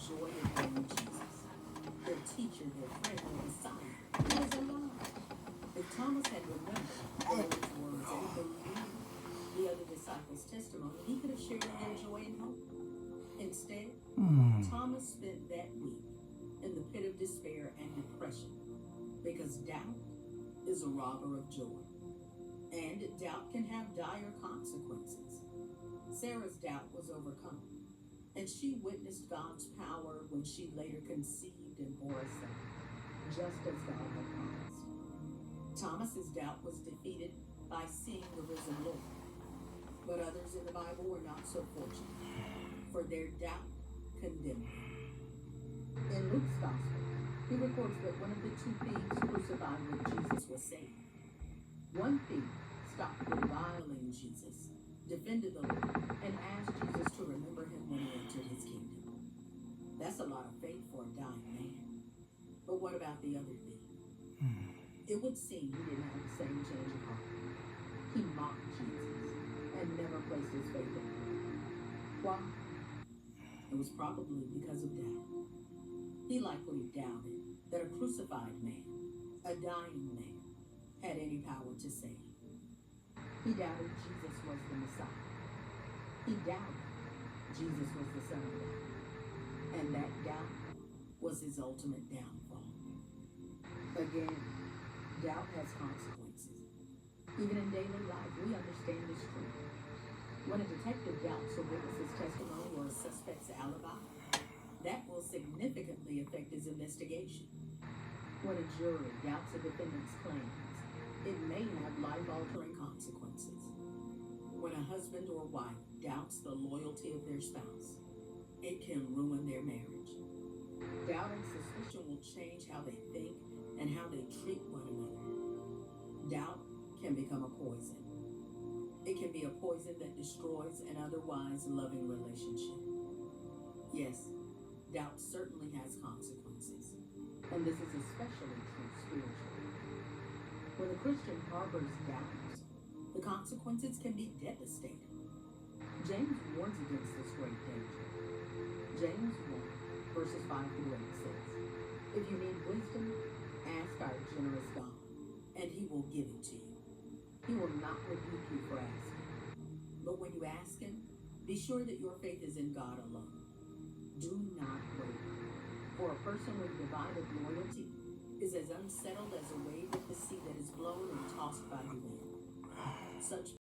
joy of knowing Jesus. Their teacher, their friend, their Messiah. It was a lie. If Thomas had remembered the Lord's words and believed the other disciples' testimony, he could have shared in their joy and hope. Instead, Thomas spent that week in the pit of despair and depression because doubt is a robber of joy. And doubt can have dire consequences. Sarah's doubt was overcome, and she witnessed God's power when she later conceived and bore a son, just as God had promised. Thomas's doubt was defeated by seeing the risen Lord. But others in the Bible were not so fortunate, for their doubt condemned them. In Luke's Gospel, he records that one of the two thieves crucified with Jesus was saved. One thief stopped reviling Jesus, defended the Lord, and asked Jesus to remember him when he entered his kingdom. That's a lot of faith for a dying man. But what about the other thief? It would seem he didn't have the same change of heart. He mocked Jesus and never placed his faith in him. Why? It was probably because of doubt. He likely doubted that a crucified man, a dying man, had any power to save. He doubted Jesus was the Messiah. He doubted Jesus was the Son of God. And that doubt was his ultimate downfall. Again, doubt has consequences. Even in daily life, we understand this truth. When a detective doubts a witness's testimony or a suspect's alibi, that will significantly affect his investigation. When a jury doubts a defendant's claims, it may have life-altering consequences. When a husband or wife doubts the loyalty of their spouse, it can ruin their marriage. Doubt and suspicion will change how they think and how they treat one another. Doubt can become a poison. It can be a poison that destroys an otherwise loving relationship. Yes, doubt certainly has consequences, and this is especially true spiritually. When a Christian harbors doubts, the consequences can be devastating. James warns against this great danger. James 1, verses 5 through 8 says, "If you need wisdom, ask our generous God, and he will give it to you. He will not rebuke you for asking. But when you ask him, be sure that your faith is in God alone. Do not waver, for a person with divided loyalty is as unsettled as a wave of the sea that is blown and tossed by the wind. Such